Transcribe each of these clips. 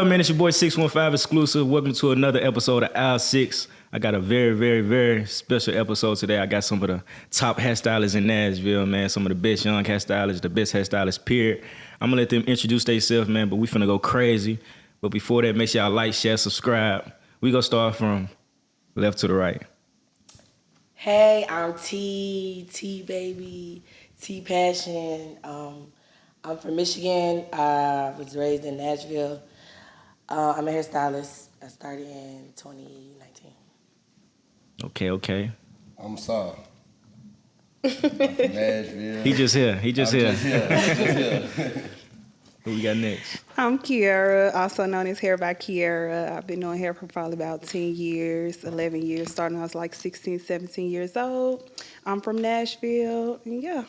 up, man? It's your boy 615 Exclusive. Welcome to another episode of Aisle 6. I got a very, very, very special episode today. I got some of the top hairstylists in Nashville, man. Some of the best young hairstylists, the best hairstylists, period. I'm going to let them introduce themselves, man, but we finna go crazy. But before that, make sure y'all like, share, subscribe. We gonna start from left to the right. Hey, I'm Tebaby, T-Passion. I'm from Michigan. I was raised in Nashville. I'm a hairstylist. I started in 2019. Okay. I'm Saul. I'm from Nashville. He just here. Here. Who we got next? I'm Kiara, also known as HairByKiara. I've been doing hair for probably about 10 years, 11 years, starting when I was like 16, 17 years old. I'm from Nashville, and yeah.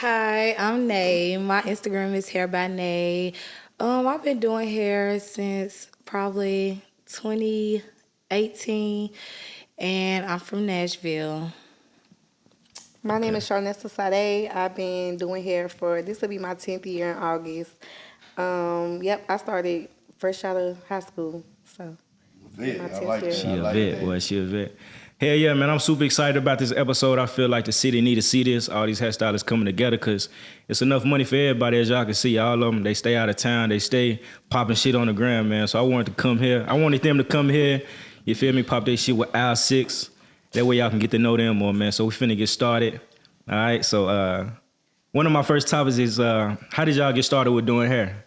Hi, I'm Naye. My Instagram is By Naye. I've been doing hair since probably 2018, and I'm from Nashville. My name is Charnissasadecollection. I've been doing hair for, this will be my 10th year in August. I started fresh out of high school, so. Vet, I like that. She a vet. Hell yeah, man, I'm super excited about this episode. I feel like the city need to see this, all these hairstylists coming together, because it's enough money for everybody, as y'all can see. All of them, they stay out of town, they stay popping shit on the ground, man. So I wanted to come here. I wanted them to come here, you feel me, pop their shit with Aisle 6. That way y'all can get to know them more, man. So we finna get started. All right, so one of my first topics is, how did y'all get started with doing hair?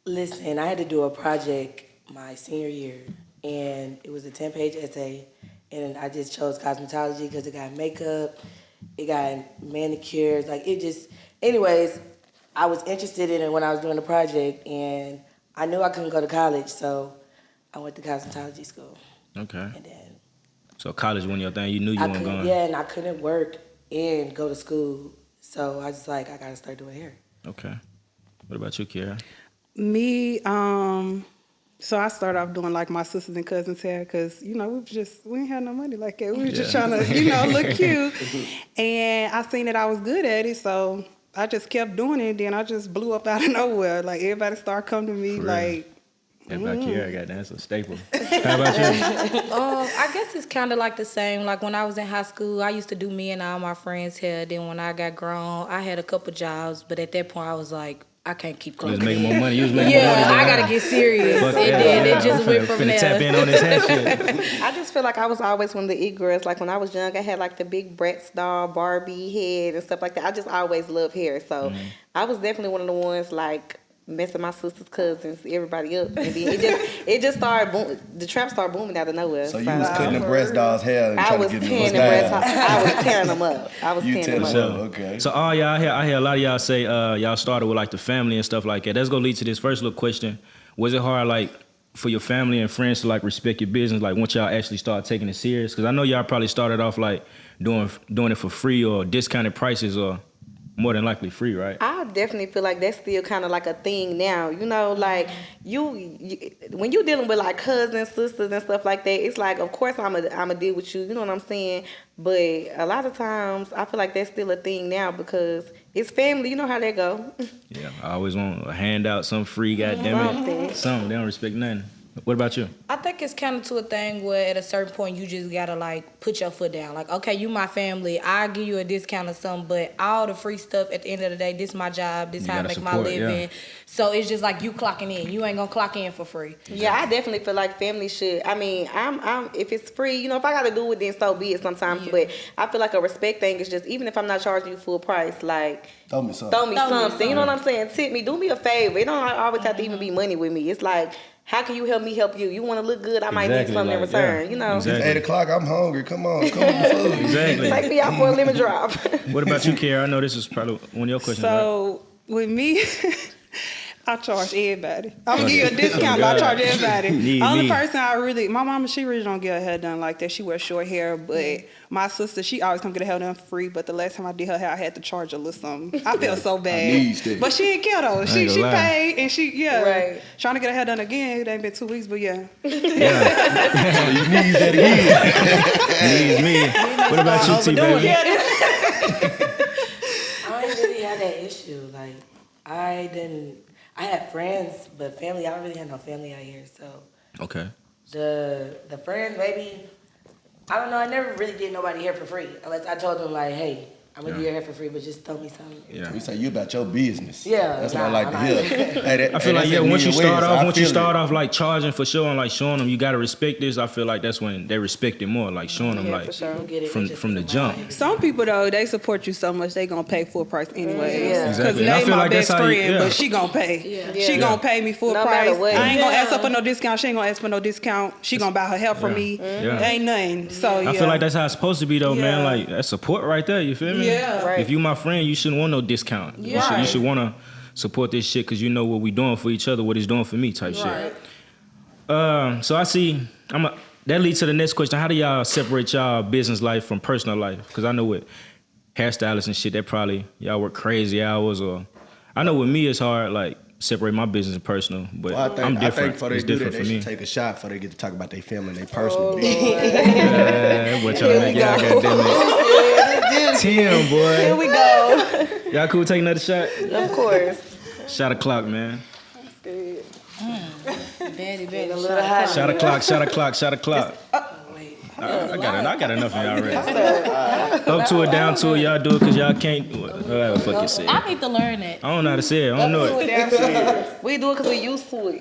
Listen, I had to do a project my senior year, and it was a 10-page essay, and I just chose cosmetology because it got makeup, it got manicures, anyways, I was interested in it when I was doing the project, and I knew I couldn't go to college, so I went to cosmetology school. Okay. And then so college wasn't your thing? You knew you weren't going? Yeah, and I couldn't work and go to school, so I was like, I gotta start doing hair. Okay. What about you, Kiara? Me, so I started off doing like my sisters and cousins' hair because, we didn't have no money like that. We were just trying to, look cute. And I seen that I was good at it, so I just kept doing it. Then I just blew up out of nowhere. Like everybody started coming to me like. HairByKiara, goddamn, that's a staple. How about you? I guess it's kind of like the same. Like when I was in high school, I used to do me and all my friends' hair. Then when I got grown, I had a couple jobs, but at that point I was like, I can't keep clocking. You was making more money. I gotta get serious. And then it just went from there. Tap in on this hair shit. I just feel like I was always one of the e-girls. Like when I was young, I had like the big Bratz doll, Barbie head and stuff like that. I just always loved hair. So I was definitely one of the ones like messing my sisters, cousins, everybody up. And then it just started booming. The trap started booming out of nowhere. So you was cutting the Bratz doll's hair and trying to get them I was tearing them up. Okay. So all y'all I hear a lot of y'all say y'all started with like the family and stuff like that. That's gonna lead to this first little question. Was it hard like for your family and friends to like respect your business like once y'all actually start taking it serious? Because I know y'all probably started off like doing it for free or discounted prices or more than likely free, right? I definitely feel like that's still kind of like a thing now. Like you when you're dealing with like cousins, sisters, and stuff like that, it's like, of course I'ma deal with you. You know what I'm saying? But a lot of times I feel like that's still a thing now because it's family. You know how that go. Yeah, I always want a handout, something free, goddamn it. Something. They don't respect nothing. What about you? I think it's kind of to a thing where at a certain point you just gotta like put your foot down. Like, okay, you my family, I'll give you a discount or something, but all the free stuff at the end of the day, this my job, this how I make my living. Yeah. So it's just like you clocking in. You ain't gonna clock in for free. Yeah, I definitely feel like family should. I mean, I'm if it's free, if I gotta do it, then so be it sometimes. Yeah. But I feel like a respect thing is just, even if I'm not charging you full price, like throw me something. You know what I'm saying? Tip me, do me a favor. It don't always have to even be money with me. It's like, how can you help me help you? You want to look good, I might need something in return, Exactly. It's 8 o'clock, I'm hungry. Come on with the food. Exactly. Take me out for a lemon drop. What about you, Kiara? I know this is probably one of your questions. So, with me, I charge everybody. I'm gonna give you a discount, but I charge everybody. Only person my mama, she really don't get her hair done like that. She wears short hair, but my sister, she always come get her hair done free. But the last time I did her hair, I had to charge a little something. I feel so bad. But she ain't care though. She paid and right. Trying to get her hair done again. It ain't been 2 weeks, but yeah. So you need that again. Needs me. What about you, Tebaby? I ain't really had that issue. issue. Like, I had friends, but family, I don't really have no family out here. So Okay. the friends, maybe, I don't know. I never really did nobody hair for free unless I told them like, hey, I'm gonna do your hair for free, but just throw me something. Yeah. You say you about your business. Yeah, That's what I like to hear. I feel like once you start off like charging for showing, like showing them you gotta respect this. I feel like that's when they respect it more, like showing them like from the jump. Some people though, they support you so much they gonna pay full price anyway. Yeah. Exactly. Cause I they feel my like best that's how you- friend, yeah. but she gonna pay. Yeah. She gonna pay me full No price. matter what. I ain't gonna ask her for no discount. She ain't gonna ask for no discount. She gonna buy her hair from me. Yeah. Ain't nothing. So yeah. I feel like that's how it's supposed to be though, man. Yeah. Like that's support right there. You feel me? Yeah. Right. If you my friend, you shouldn't want no discount. You should want to support this shit because you know what we doing for each other, what it's doing for me, type shit. So I see. That leads to the next question. How do y'all separate y'all business life from personal life? Because I know with hairstylists and shit, that probably y'all work crazy hours. Or I know with me it's hard, like separate my business and personal. But I'm different. I think before they it's do different that, for they me. should take a shot before they get to talk about their family and their personal business. What y'all make y'all goddamn it. Tim, boy. Here we go. Y'all cool take another shot? Of course. Shot o'clock, man. Very, A little hot. Shot o'clock. I got enough of y'all already. Up to it, down to it, y'all do it because y'all can't. Whatever fuck you say. I I need to learn that. don't know how to say it. I don't know it. We do it because we used to it.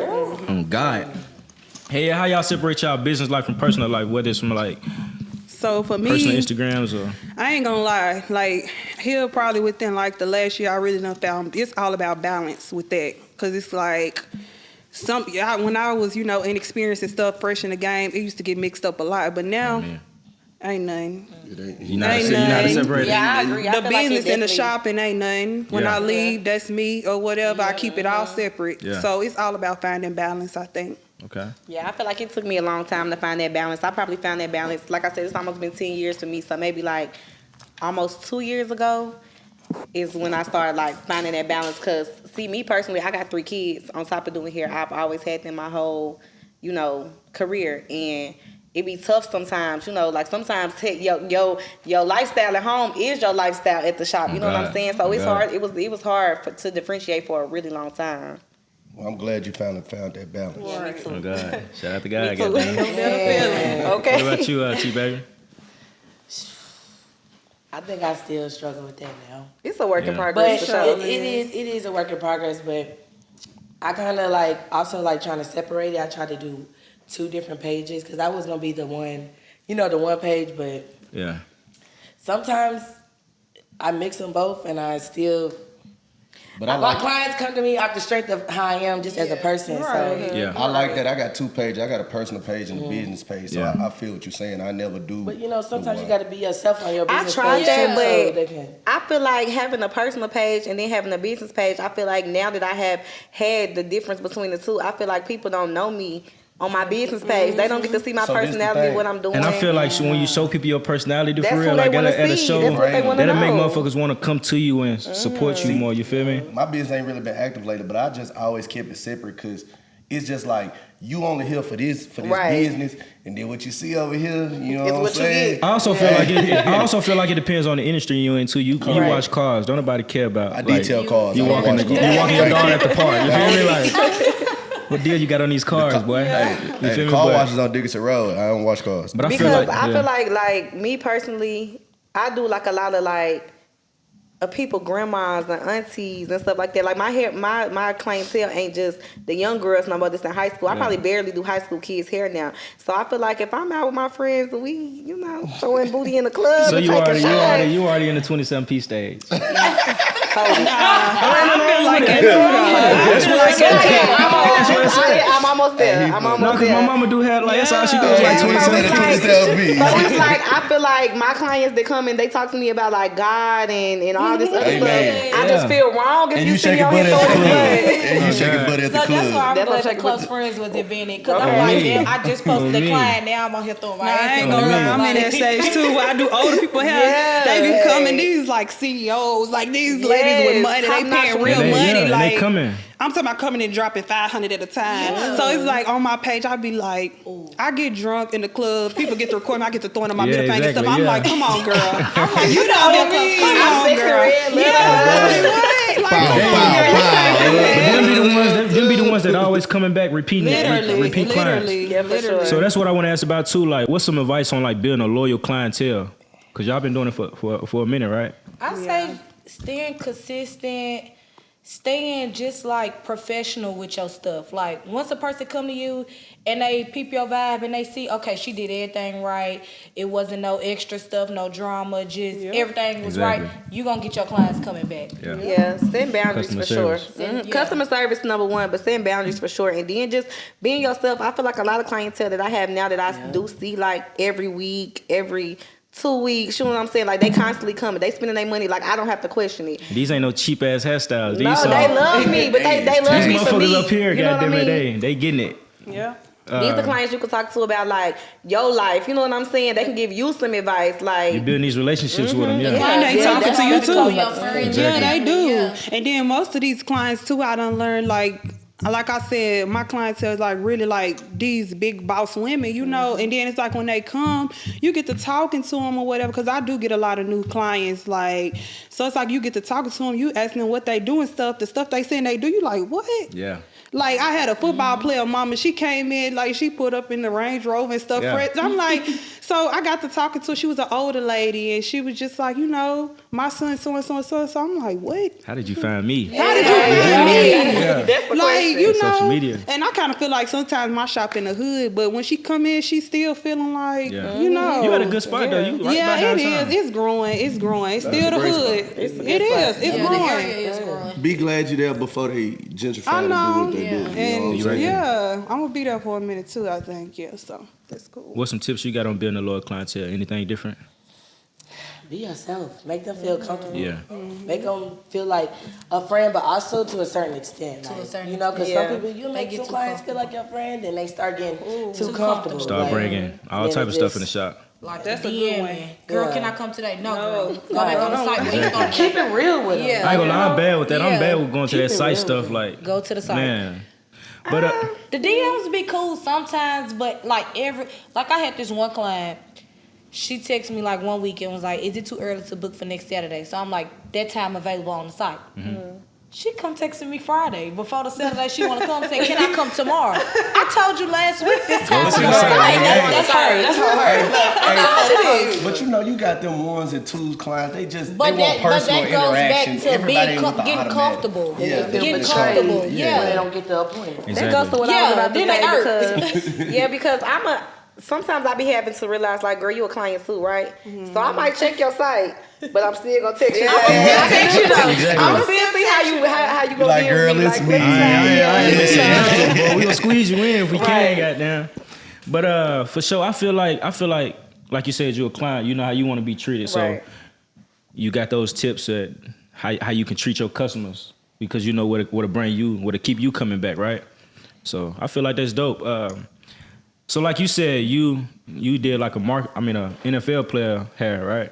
Oh, God. Hey, how y'all separate y'all business life from personal life? Whether it's from like So for me, personal Instagrams or I ain't gonna lie. Like here, probably within like the last year, I really done found it's all about balance with that. Cause it's like when I was inexperienced and stuff, fresh in the game, it used to get mixed up a lot. But now, ain't nothing. you know how to separate it. Yeah, I agree. I The feel like it business and the definitely- shopping ain't nothing. When Yeah. I leave, that's me or whatever. I keep it all separate. Yeah. So it's all about finding balance, I think. Okay. Yeah, I feel like it took me a long time to find that balance. I probably found that balance. Like I said, it's almost been 10 years for me. So maybe like almost 2 years ago is when I started like finding that balance. Cause see, me personally, I got 3 kids on top of doing hair. I've always had them my whole, career. And it be tough sometimes, like sometimes your lifestyle at home is your lifestyle at the shop. You know what I'm saying? So it's hard. It was hard to differentiate for a really long time. Well, I'm glad you found that balance. Oh, God. Shout out to God. too. Goddamn. Okay. What about you, Tebaby? I think I still struggle with that now. It's a work in But progress for sure. it is a work in progress, but I kind of like also like trying to separate it. I tried to do 2 different pages because I was going to be the one, the one page, but Yeah. sometimes I mix them both and I still... But my clients come to me off the strength of how I am just as a person. So Yeah. I like that. I got 2 pages. I got a personal page and a business page. So Yeah. I feel what you're saying. I never do. But sometimes you got to be yourself on your I business tried page that, too, but so they can... I feel like having a personal page and then having a business page, I feel like now that I have had the difference between the two, I feel like people don't know me on my business page. They don't get to see my So this the personality, thing. what I'm doing. And I feel like when you show people your personality That's for real, what they like wanna at a see. show, That's what they wanna that'll make know. motherfuckers want to come to you and support you more. You feel me? My business ain't really been active lately, but I just always kept it separate because it's just like you only here for this Right. business, and then what you see over here, you know It's what I'm what you saying? get. I also feel like it depends on the industry you in too. You Right. watch cars. Don't nobody care about. I detail cars. You I don't walking watch cars. you walking your dog at the park. You feel me? Like, what deal you got on these cars, boy? You feel me? Car But- washes on Dickinson Road. I don't watch cars. But I because feel like I feel like me personally, I do like a lot of like people, grandmas and aunties and stuff like that. Like my clientele ain't just the young girls no more that's in high school. I probably barely do high school kids hair now. So I feel like if I'm out with my friends, we throwing booty in the club. so and you taking already shots. in the 27P stage. I feel like that too, I'm almost there. I'm No, almost because there. my mama do have like that's all she does Yeah, like so 27. it's like- 27P. So it's like I feel like my clients that come and they talk to me about like God and all this other Amen. stuff. I just feel wrong if And you you sit shaking your butt head at the throwing club. blood. And you shaking butt at the So that's why club. I'm That's glad what the I'm close saying. friends was invented. Because Okay. I'm like, Me. damn, I just posted a Me. client, now I'm on here throwing my Nah, I ass ain't in gonna the lie. club. I'm in that Like, stage too where I do older people hair. Yeah. They be coming, these like CEOs, like these ladies ladies with money. They top-notch paying real women. money. Yeah, and like they coming. I'm talking about coming and dropping 500 at a time. So it's like on my page, I be like, I get drunk in the club. People get to record me. I get to throwing in my middle finger and stuff. I'm like, come on, girl. I'm like, you know what I mean? Come on, girl. Them be the ones that always coming back, repeating it, repeat clients. Yeah, for sure. So that's what I want to ask about too. Like, what's some advice on like building a loyal clientele? Cause y'all been doing it for a minute, right? I say staying consistent, staying just like professional with your stuff. Like once a person come to you and they peep your vibe and they see, okay, she did everything right. It wasn't no extra stuff, no drama, just everything was right. You gonna get your clients coming back. Yeah, send boundaries Customer for sure. service. Customer service number one, but send boundaries for sure. And then just being yourself. I feel like a lot of clientele that I have now that I do see like every week, every 2 weeks, you know what I'm saying? Like they constantly coming, they spending their money. Like I don't have to question it. These ain't no cheap ass hairstyles. These No, they love me, but they love these me for me. motherfuckers up here, You know what I goddamn it, mean? they getting it. Yeah. These are clients you can talk to about like your life. You know what I'm saying? They can give you some advice. Like You building these relationships with them, And they talking to you too. Exactly. Yeah, they do. And then most of these clients too, I done learned like I said, my clientele is like really like these big boss women, you know. And then it's like when they come, you get to talking to them or whatever. Because I do get a lot of new clients, like so it's like you get to talking to them, you asking them what they do and stuff. The stuff they saying they do, you like what? Yeah. Like I had a football player mama, she came in like she put up in the Range Rover and stuff. Yeah. I'm like, so I got to talking to her. She was an older lady and she was just like, you know, my son so and so and so. So I'm like, what? How did you find me? How did you find me? Yeah. that's the Like, question. you know, Social media. and I kind of feel like sometimes my shop in the hood, but when she come in, she still feeling like, you know. You at a good spot though. You right Yeah, by it downtown. is. It's growing. It's growing. It's still the great hood. spot. It's The area growing. is growing. Be glad you're there before they gentrify I and know. do what they do. You know what I'm And saying? yeah, I'm gonna be there for a minute too. I think. Yeah, so that's cool. What's some tips you got on building a loyal clientele? Anything different? Be yourself. Make them feel comfortable. Yeah. Make them feel like a friend, but also to a certain extent. To a Like, certain you know, because extent. some people, you make get some too clients feel like your friend, and they start getting too comfortable. Start Like, bringing all then type it of stuff just- in the shop. Like That's a good DM one. me. Girl, Yeah. can I come today? No, No. girl. Go back on the site. When you start Keep it real with them. Yeah. I ain't gonna lie, I'm bad with that. I'm Yeah. bad with going to Keep that it site real stuff. with Like, Go to the site. man. But The DMs be cool sometimes, but like I had this one client. She texted me like one week and was like, "Is it too early to book for next Saturday?" So I'm like, "That time available on the site." She come texting me Friday before the Saturday she want to come. Say, "Can I come tomorrow?" I told you last week this time was see on the the site. site. Yeah. That's her. That's her. But you know, you got them ones and twos clients. They just But they want that personal goes back interaction. to Everybody being ain't with the getting automatic. comfortable. Yeah, Getting they comfortable. change. When they Yeah. don't get the appointment. exactly. That goes to what I was about to then they say because sometimes I be having to realize like, girl, you a client too, right? So I might check your site, but I'm still gonna text you. I text you though. Exactly. I'm still see how you gonna Like, deal girl, with me. it's Like, me. next time, I ain't missing yeah. nothing, boy. We gonna squeeze you in if we can, Right. goddamn. But for sure, I feel like you said, you're a client. You know how you want to be treated. So Right. you got those tips at how you can treat your customers because you know what to bring you, what to keep you coming back, right? So I feel like that's dope. So like you said, you did like a NFL player hair, right?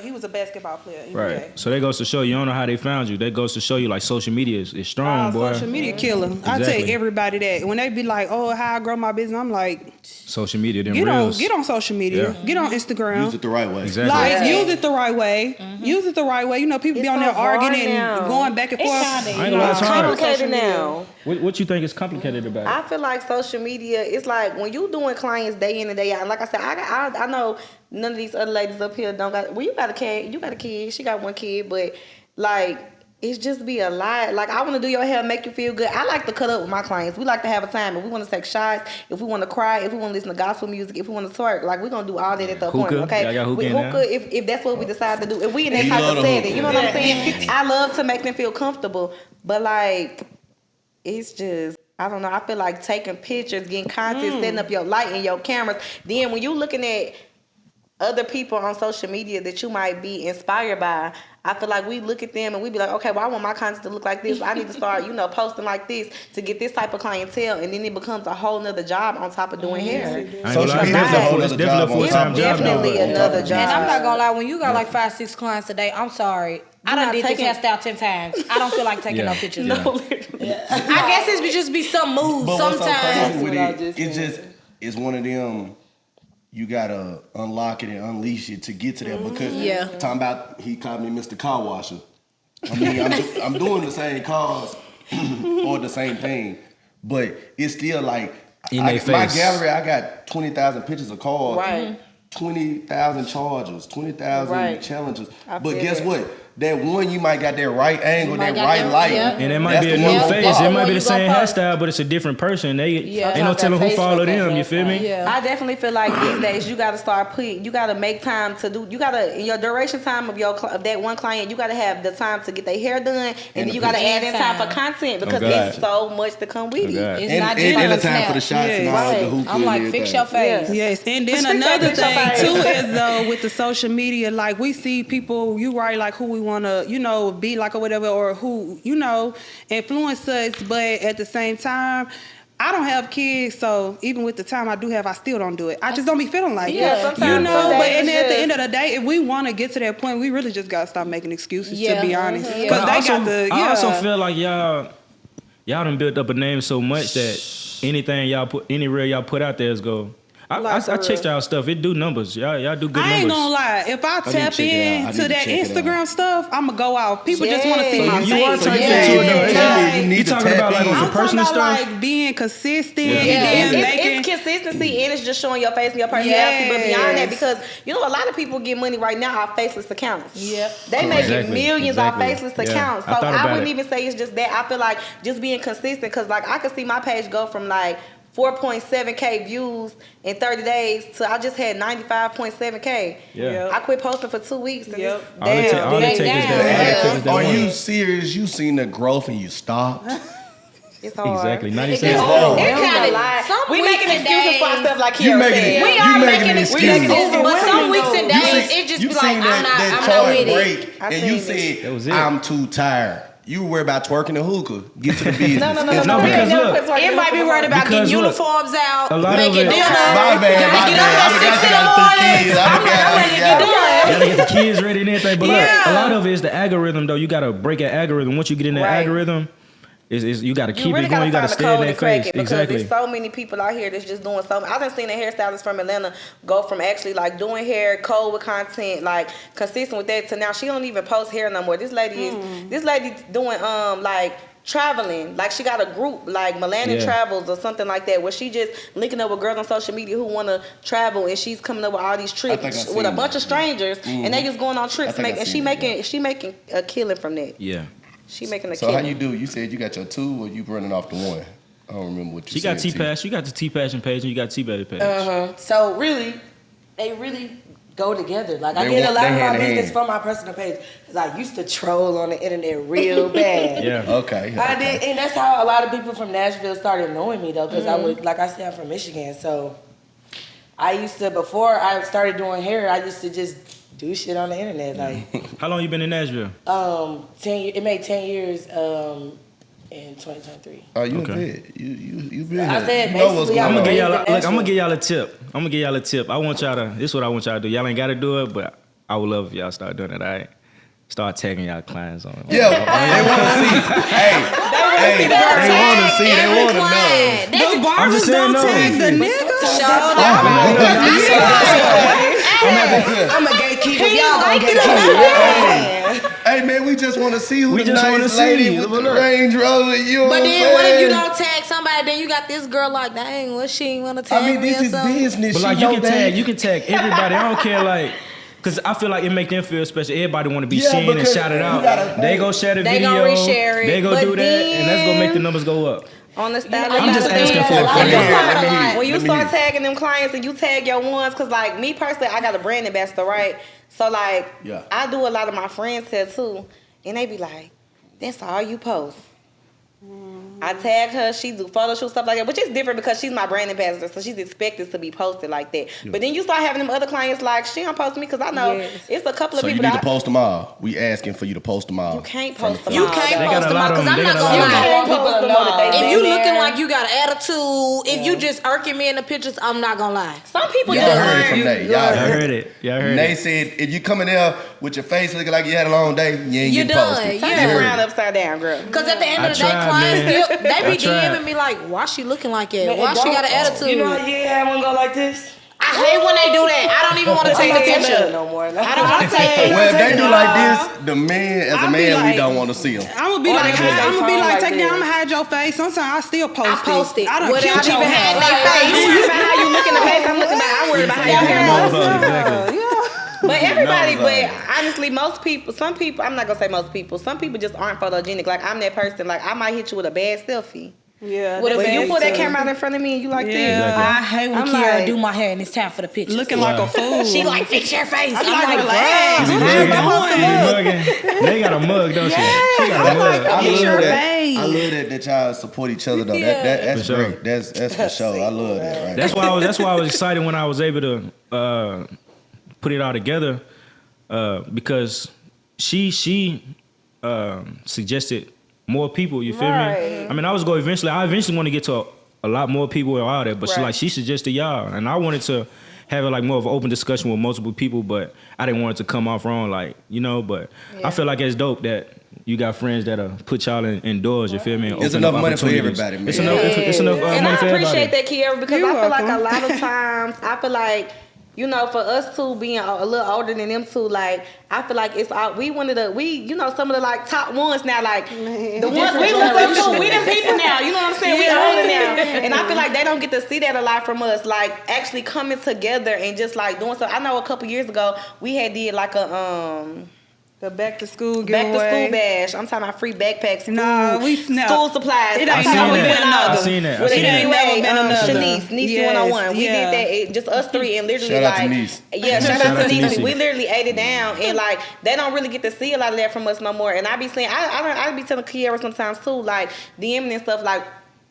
He was a basketball player. Right. So that goes to show you don't know how they found you. That goes to show you like social media is strong, boy. Social media killer. I tell Exactly. everybody that when they be like, "Oh, how I grow my business," I'm like, Social media, them get reels. on social media, Yeah. get on Instagram. Use it the right way. Exactly. Like use it the right way. Use it the right way. You know, people be It's on so there hard arguing now. and going back and forth. I ain't gonna lie, it's hard. Complicated now. What you think is complicated about it? I feel like social media, it's like when you doing clients day in and day out. And like I said, I know none of these other ladies up here don't got. Well, you got a kid. She got one kid, but like it's just be a lot. Like I want to do your hair, make you feel good. I like to cut up with my clients. We like to have a time. If we want to take shots, if we want to cry, if we want to listen to gospel music, if we want to twerk, like we're gonna do all that at the appointment. Okay, Y'all got hookah in there? if that's what we decide to do. If we in that You type love of the setting, hookah. you know what I'm saying? I love to make them feel comfortable, but like. It's just, I don't know. I feel like taking pictures, getting content, setting up your light and your cameras. Then when you looking at other people on social media that you might be inspired by, I feel like we look at them and we be like, okay, well, I want my content to look like this. I need to start, posting like this to get this type of clientele. And then it becomes a whole nother job on top of doing hair. I ain't gonna Social lie, media is a whole it's other definitely a job on full-time top. job. Definitely though. another job. And I'm not gonna lie, when you got like 5-6 clients a day, I'm sorry. I done did this hairstyle 10 times. I don't feel like taking no pictures. No, I guess it would just be some moves But what's so sometimes. crazy with it's one of them. You gotta unlock it and unleash it to get to that because talking about he called me Mr. Car Washer. I mean, I'm doing the same cars or the same thing, but it's still like my gallery. I got 20,000 pictures of cars, right? 20,000 charges, 20,000 challenges. But guess what? That one you might got that right angle, that right light, and it might be a new face. It might be the same hairstyle, but it's a different person. They ain't no telling who follow them. You feel me? Yeah. I definitely feel like these days you got to start putting. You got to make time to do. You got to in your duration time of of that one client. You got to have the time to get their hair done, and then you got to add in time for content because it's so much to come with it. It's not just and like the time for the shots and all the hookah. I'm like, fix your face. Yes, and then another thing too is though with the social media, like we see people, you write like who we want to, be like or whatever, or who, influence us, but at the same time, I don't have kids, so even with the time I do have, I still don't do it. I just don't be feeling like it. Sometimes, but at the end of the day, if we want to get to that point, we really just got to stop making excuses, to be honest. Because I also feel like y'all done built up a name so much that any reel y'all put out there is go. I checked y'all stuff. It do numbers. Y'all do good numbers. I ain't gonna lie. If I tap into that Instagram stuff, I'ma go out. People just want to see my face. You are tapping into it. You talking about like on some personal stuff? Like being consistent and then it's consistency and it's just showing your face and your personality. But beyond that, because a lot of people get money right now off faceless accounts. They making millions off faceless accounts. So I wouldn't even say it's just that. I feel like just being consistent, because like I could see my page go from like 4.7K views in 30 days to I just had 95.7K. I quit posting for 2 weeks. And Are you serious? You seen the growth and you stopped? It's hard. Exactly. 96. We making excuses for ourselves, like you making we are making excuses, but some weeks and days it just be like I'm not with it. And you said I'm too tired. You worry about twerking the hookah. Get to the business. No, because look, it might be worried about getting uniforms out, making dinner. My bad. Gotta get the kids ready and everything. But look, a lot of it is the algorithm, though. You gotta break an algorithm. Once you get in the algorithm, you gotta keep it going. You gotta stay in that face. Exactly. There's so many people out here that's just doing so much. I've been seeing a hairstylist from Atlanta go from actually like doing hair cold with content, like consistent with that, to now she don't even post hair no more. This lady doing like traveling. Like she got a group like Milani Travels or something like that, where she just linking up with girls on social media who want to travel, and she's coming up with all these trips with a bunch of strangers, and they just going on trips, and she making a killing from that. She making a So how you do? You said you got your 2 or you running off the 1? I don't remember what you said. She got T-Pass. You got the T-Passion page and you got Tebaby page. So really, they really go together. Like I get a lot of my business from my personal page because I used to troll on the internet real bad. I did, and that's how a lot of people from Nashville started knowing me though, because I would, like I said, I'm from Michigan, so I used to, before I started doing hair, I used to just do shit on the internet. Like, how long you been in Nashville? 10 years. It made 10 years in 2023. Oh, you been? You been? I said basically, I'm gonna give y'all a tip. I want y'all to. This is what I want y'all to do. Y'all ain't gotta do it, but I would love if y'all start doing it. All right. Start tagging y'all clients on it. Yeah, they want to see. They want to know. The barbers don't tag the niggas. I'm a gatekeeper. Y'all gonna gatekeeper. Hey man, we just want to see who the nice lady with the Range Rover. But then what if you don't tag somebody? Then you got this girl like, dang, what she ain't want to tag me? I mean, this is business. But like you can tag everybody. I don't care like. Cause I feel like it make them feel special. Everybody want to be seen and shouted out. They go share the video. They gonna reshare it. They go do that, and that's gonna make the numbers go up. On the stylist, I'm just asking for it. When you start tagging them clients and you tag your ones, cause like me personally, I got a brand ambassador, right? So like, I do a lot of my friends tattoo, and they be like, "That's all you post." I tag her, she do photo shoot, stuff like that, which is different because she's my brand ambassador, so she's expected to be posted like that. But then you start having them other clients like, she don't post me because I know it's a couple of so people. So you need to post them all. We asking for you to post them all. You can't post them all. You can't post them all because I'm not gonna lie. If you looking like you got an attitude, if you just irking me in the pictures, I'm not gonna lie. Some people y'all heard it from Naye. Y'all heard it. Y'all heard Naye it. said if you come in there with your face looking like you had a long day, you ain't getting posted. Turn around upside down, girl. Because at the end of the day, clients still, they be DMing me like, why she looking like that? Why she got an attitude? You know how you had one go like this? I hate when they do that. I don't even want to take the picture. No more. I don't want to take it. Well, if they do like this, the man, as a man, we don't want to see them. I'm gonna be like, take down, I'm gonna hide your face. Sometimes I still post it. I post it. I don't Without kill even your having face. their face. I'm worried about how you look in the face. I'm worried about how you hair. But everybody, but honestly, some people, I'm not gonna say most people, some people just aren't photogenic. Like I'm that person, like I might hit you with a bad selfie. Yeah. When you pull that camera out in front of me and you like this. I hate when Kiara do my hair and it's time for the picture. Looking like a fool. She like, fix your face. I'm like, relax. They got a mug, don't she? She got a mug. I love that y'all support each other though. That's for great. That's for sure. I love that. Right? That's why I was excited when I was able to put it all together because she suggested more people. You feel me? I mean, I eventually want to get to a lot more people and all that, but she suggested y'all, and I wanted to have it like more of an open discussion with multiple people, but I didn't want it to come off wrong, like, you know. But I feel like it's dope that you got friends that'll put y'all indoors. You feel me? There's enough money for everybody, man. It's enough and money I for everybody. appreciate that, Kiara, because I feel like a lot of times I feel like, you know, for us two being a little older than them two, like I feel like it's some of the like top ones now, like the ones we look up to, we them people now, you know what I'm saying? We older now, and I feel like they don't get to see that a lot from us, like actually coming together and just like doing so. I know a couple years ago we had did like the back to school giveaway. Back to school bash. I'm talking about free backpacks, school supplies. It ain't never been another. I seen that. With It ain't never been another. Shanice 101. We did that. Just us three and literally shout out to Niece. Yeah, shout out to Niece. We literally ate it down and like they don't really get to see a lot of that from us no more. And I be saying, I be telling Kiara sometimes too, like DMing and stuff like.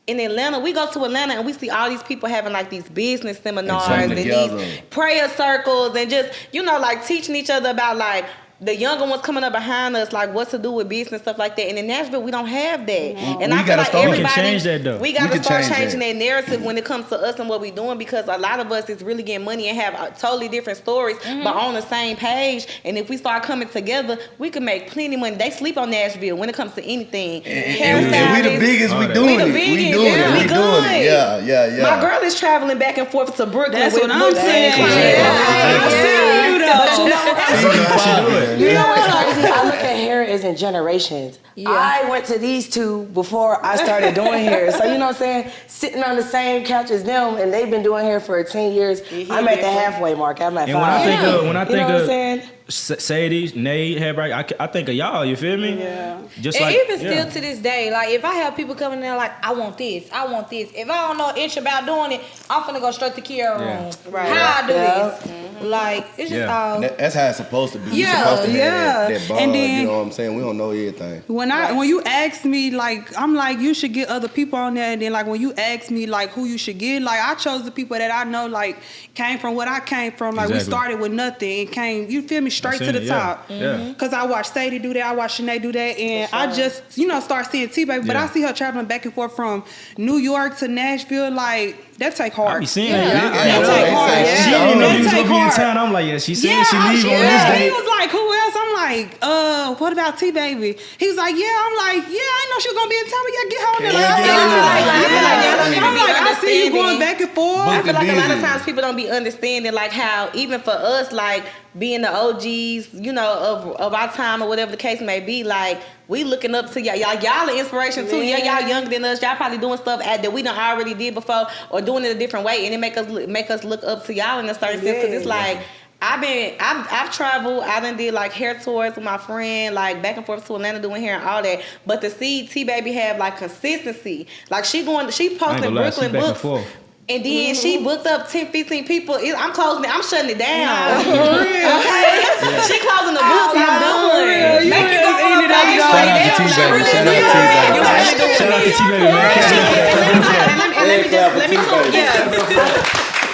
In Atlanta, we go to Atlanta and we see all these people having like these business seminars and these prayer circles and just, you know, like teaching each other about like the younger ones coming up behind us, like what to do with business, stuff like that. And in Nashville, we don't have that. And I feel like everybody, we can change that though. We got to start changing that narrative when it comes to us and what we're doing, because a lot of us is really getting money and have totally different stories, but on the same page. And if we start coming together, we can make plenty of money. They sleep on Nashville when it comes to anything. And we the biggest. We doing it. We doing it. We doing it. Yeah. My girl is traveling back and forth to Brooklyn. That's what I'm saying. I see you though. You know what's crazy? I look at hair as in generations. Yeah. I went to these two before I started doing hair. So, you know what I'm saying? Sitting on the same couch as them, and they've been doing hair for 10 years. I'm at the halfway mark. I'm at 5. When I think of Sadie, Naye, HairByKiara, I think of y'all, you feel me? Yeah. Just and like, even still to this day, like if I have people coming in like, I want this. If I don't know an inch about doing it, I'm finna go straight to Kiara room. Right. How I do this. Like, it's just all. That's how it's supposed to be. You're supposed to have that bond, and then, you know what I'm saying? We don't know everything. When you ask me, like, I'm like, you should get other people on there. And then, like, when you ask me, like, who you should get, like, I chose the people that I know, like, came from what I came from. Like, we started with nothing and came, you feel me, straight to the top. Because I watched Sadie do that. I watched Shanae do that. And I just, start seeing Tebaby. But I see her traveling back and forth from New York to Nashville. Like, that take hard. I be seeing that take hard. She didn't know he was going to be in town. I'm like, she said she leave on this day. He was like, who else? I'm like, what about Tebaby? He was like, yeah. I'm like, yeah, I know she was going to be in town. We got to get her on the I'm like, I see you going back and forth. I feel like a lot of times people don't be understanding, like, how even for us, like, being the OGs, of our time or whatever the case may be, like, we looking up to y'all. Y'all are inspiration too. Yeah, y'all younger than us. Y'all probably doing stuff that we done already did before or doing it a different way, and it make us look up to y'all in a certain sense. Because it's like I've traveled. I done did like hair tours with my friend, like back and forth to Atlanta doing hair and all that. But to see Tebaby have like consistency, like she posting Brooklyn books. And then she booked up 10, 15 people. I'm closing it. I'm shutting it down. Okay? She closing the books. I'm done. Make it go on her page. T-Baby. Shout out T-Baby. Shout out to Tebaby, man. Let me talk. Yeah.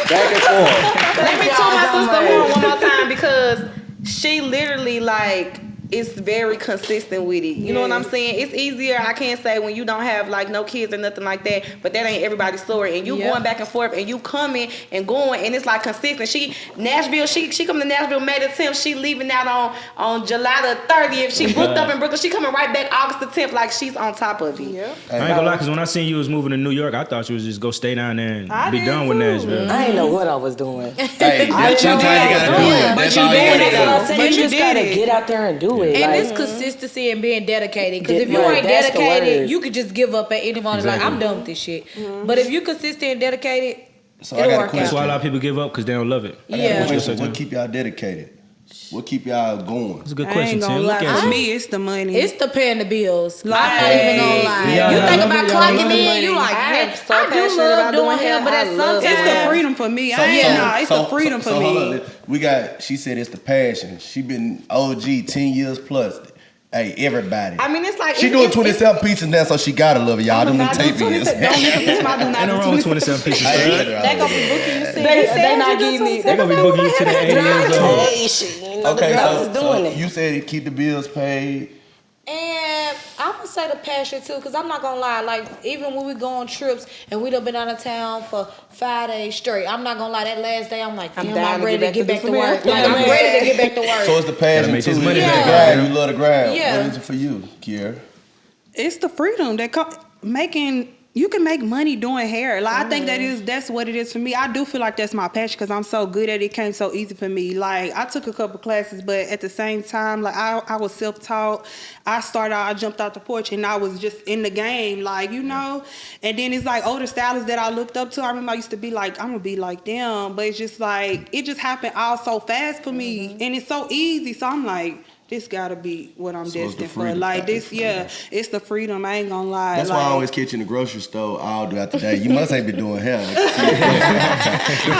Back and forth. Let me tell my sister one more time because she literally like is very consistent with it. You know what I'm saying? It's easier, I can't say when you don't have like no kids or nothing like that, but that ain't everybody's story. And you going back and forth and you coming and going and it's like consistent. She come to Nashville May the 10th. She leaving out on July the 30th. She booked up in Brooklyn. She coming right back August the 10th. Like she's on top of it. Yep. I ain't gonna lie, because when I seen you was moving to New York, I thought you was just go stay down there and be done with Nashville. I didn't know what I was doing. Hey, that's sometimes you gotta do it. That's all you gotta do. You just gotta get out there and do it. And like, it's consistency and being dedicated. Because if you Right, ain't that's the dedicated, word. you could just give up at any moment. Like, I'm done with this shit. But if you consistent and dedicated, So I it'll got a work That's out. why a lot of people give up because they don't love it. Yeah. What keep y'all dedicated? What keep y'all going? That's a good I question, ain't gonna Tim. Look lie. at For you. me, it's the money. It's the paying the bills. Like, I'm not even gonna lie. Yeah, You I think love about it. clocking I love in, you like, I am heck, so I do passionate love about doing doing hair, hair. but I at love sometimes it. It's the freedom for me. It's the freedom for me. Hold on. We got, she said it's the passion. She been OG 10 years plus. Hey, everybody. I mean, it's like She doing 27 pieces now, so she gotta love it, y'all. Them not tape doing is. 27. Don't listen to my do not Ain't no do wrong with 27. 27 pieces. they gonna be booking you. They not getting it. They gonna be booking you to the 80 years old. hey, shit, you know, Okay, the girls is doing it. you said keep the bills paid. And I'm gonna say the passion too, cause I'm not gonna lie. Like even when we go on trips and we done been out of town for 5 days straight, I'm not gonna lie. That last day, I'm like, damn, I'm ready to get back to work. Like I'm ready to get back to work. So it's the passion make too. this money You back, grind, man. you love the grind. Yeah. What is it for you, Kiara? It's the freedom that making. You can make money doing hair. Like I think that's what it is for me. I do feel like that's my passion because I'm so good at it. It came so easy for me. Like I took a couple classes, but at the same time, like I was self-taught. I jumped out the porch and I was just in the game, like, you know. And then it's like older stylists that I looked up to. I remember I used to be like, I'm gonna be like them, but it's just like it just happened all so fast for me, and it's so easy. So I'm like, this gotta be what I'm So it's the destined for. freedom. Like this, it's the freedom. I ain't gonna lie. That's like, why I always catch you in the grocery store all throughout the day. You must ain't been doing hair. The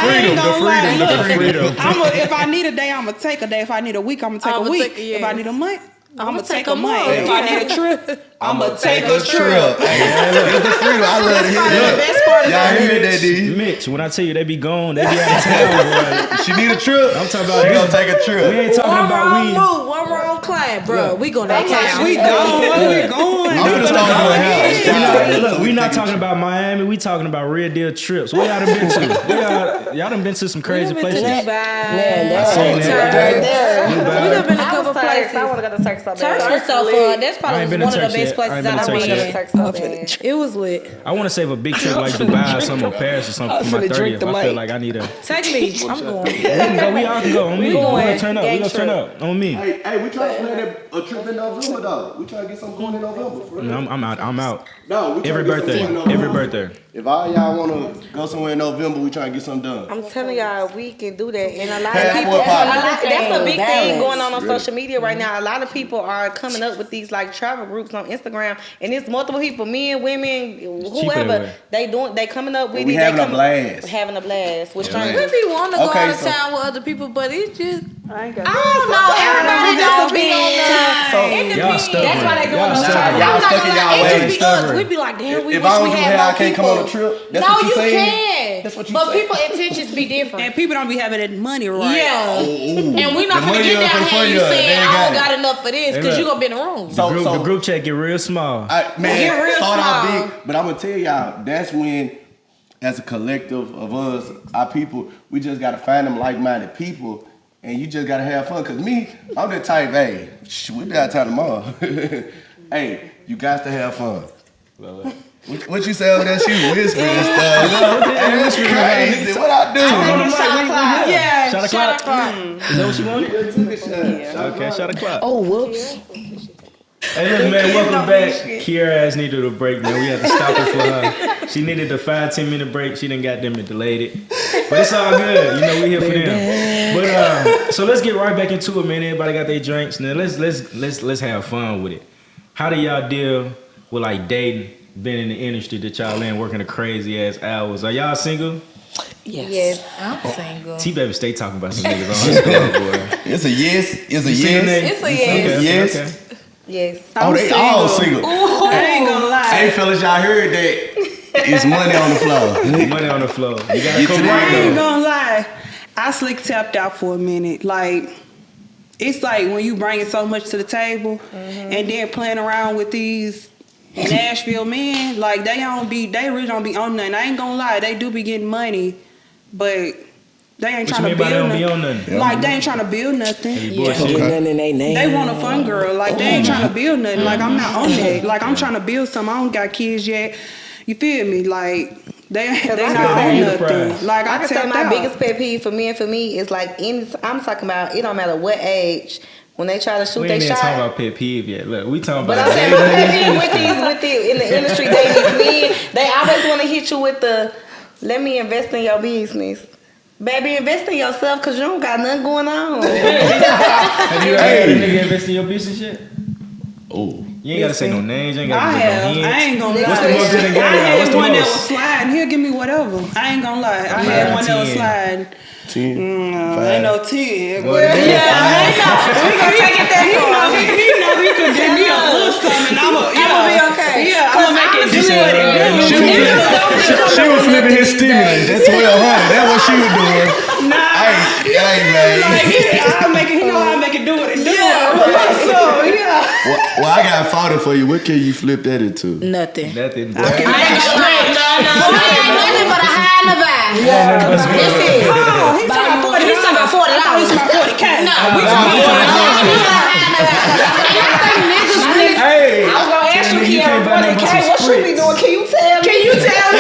freedom. If I need a day, I'm gonna take a day. If I need a week, I'm gonna take a week. If I need a month, I'm gonna take a month. If I need a trip, I'm gonna take a trip. It's the freedom. I love to hear that. Best part of Y'all hear that, D? Mitch, when I tell you they be gone, they be out of town, boy. She need a trip. I'm talking about She gonna this. take a We trip. ain't talking One about wrong we. move, one wrong client, bro. We gonna that town. We going, we going. I'm gonna start doing hair. Look, we not talking about Miami. We talking about real deal trips. Where y'all done been to? Y'all done been to some crazy places. Man, I seen that's that. right there. We done been a couple places. I want to go to Turks so Turks bad. was so fun. That's I probably ain't been one to of the Turks best yet. I ain't places been to I've Turks been. yet. Turks so bad. It was lit. I want to save a big trip like Dubai or something, or Paris or something for my finna drink 30th. the I feel mic. like I need a. Take me. I'm going. We can go. We all can go on me. We gonna turn up. We gonna turn up on me. Hey, we trying to plan a trip in November though. We trying to get something going in November. For real. No, I'm out. I'm out. No, we Every tryna get birthday. something going in Every November. birthday. If all y'all want to go somewhere in November, we trying to get something done. I'm telling y'all, we can do that. And a lot of Passport people, popping. that's a big thing Balance. going on Really? social media right now. A lot of people are coming up with these like travel groups on Instagram, and it's multiple people, men, women, whoever. anyway. They coming up with And we it. They having a blast. Having a blast with Yeah. strangers. We want to go Okay, out of so- town with other people, but it's just I ain't got I don't know. Everybody just be on the. Y'all stubborn. That's why they doing Y'all those stubborn. travel. Y'all I'm not stuck in gonna y'all lie, it ways. just be us. Stubborn. We be like, damn, we If wish I we don't do had hair, more I can't come people. on a trip. That's No, what you you saying? can. That's what you But saying. people intentions be different. And people don't be having that money right. Yeah. Ooh. And we not The gonna money get up down in front here and of you you, saying, they ain't I don't got got enough for this, Hey, because you look. gonna be in the room. The group chat get real small. Man, Get real start out small. big. But I'm gonna tell y'all, that's when, as a collective of us, our people, we just gotta find them like-minded people, and you just gotta have fun. Cause me, I'm the type, hey, we got time tomorrow. Hey, you got to have fun. What you say over there? She whispering and stuff. Hey, that's crazy. What I do? Yeah, Shot shot o'clock. o'clock. Is that what you wanted? Just took a shot. Okay, shot o'clock. Oh, whoops. Hey, look, man, welcome back. Kiara has needed a break, man. We had to stop it for her. She needed a 5-10 minute break. She done got them and delayed it. But it's all good. You know, we here for them. But so let's get right back into it, man. Everybody got their drinks. Now let's have fun with it. How do y'all deal with like dating, being in the industry that y'all in, working the crazy ass hours? Are y'all single? Yes. I'm single. T-Baby stay talking about some niggas on her score, boy. It's a yes. It's a You seen yes. that? It's a yes. Yes. Okay. Yes. Oh, they all single. Ooh, I ain't gonna lie. Hey, fellas, y'all heard that? It's money on the floor. Money on the floor. You gotta Get come to that right I ain't though. gonna lie. I slick tapped out for a minute. Like, it's like when you bringing so much to the table and then playing around with these Nashville men, like they really don't be on nothing. I ain't gonna lie, they do be getting money, but they ain't What trying you to mean by they build don't be nothing. on nothing? Like they ain't trying to build nothing. Get nothing in their name. They want a fun girl. Like they ain't trying to build nothing. Like I'm not on that. Like I'm trying to build something. I don't got kids yet. You feel me? Like they not on nothing. Like I I can say tapped my out. biggest pet peeve for me is like I'm talking about it don't matter what age when they try to shoot We their ain't even shot. talking about pet peeve yet. Look, we talking But about I'm saying my pet peeve with these in the industry, they always want to hit you with the let me invest in your business. Baby, invest in yourself because you don't got nothing going on. Have you ever had a nigga invest in your business yet? Oh. You ain't gotta say no names. You ain't I gotta give have. no I hints. ain't gonna lie. What's the most that they got? I had What's the one that most? was sliding. He'll give me whatever. I ain't gonna lie. I had one that was 10. sliding. 10. Ain't no 10. Well, Well, yeah, we gonna take it that far. He know he could give me a little something. I'ma be okay. Yeah, I'ma make it do what it do. She was flipping his stimulus. That's $1,200. That's what she was doing. Nah. Hey, man. I'll make it. He know how I make it do what it do. So yeah. Well, I got 40 for you. What can you flip that into? Nothing. Nothing. I ain't gonna lie. No. I ain't nothing but a high and a buy. That's it. Oh, he's talking about 40. He's talking about $40. I thought he was talking about 40K. No, we talking about Hey. I was gonna ask you, You Kiara, can't buy nothing but 40K, some what you be spritz. doing? Can you tell me?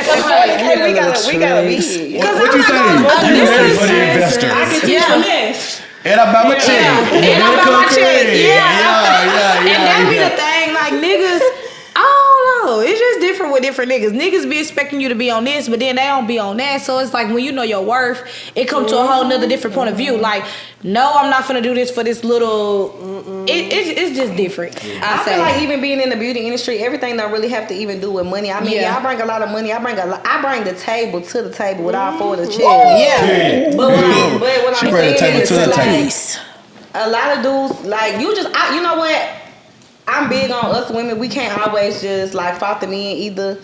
But 40K, we gotta be here. What you saying? You ready for the investor? I can teach the mess. And I buy my check. And I buy my check. Yeah. And that be the thing, like niggas, I don't know. It's just different with different niggas. Niggas be expecting you to be on this, but then they don't be on that. So it's like when you know your worth, it comes to a whole nother different point of view. Like, no, I'm not finna do this for this little. It's just different. I feel like even being in the beauty industry, everything don't really have to even do with money. I mean, Yeah. y'all bring a lot of money. I bring the table to the table with all four of the chairs. Yeah. But what She I'm bring the saying table is to the like, table. a lot of dudes like you know what? I'm big on us women. We can't always just like fight the men either.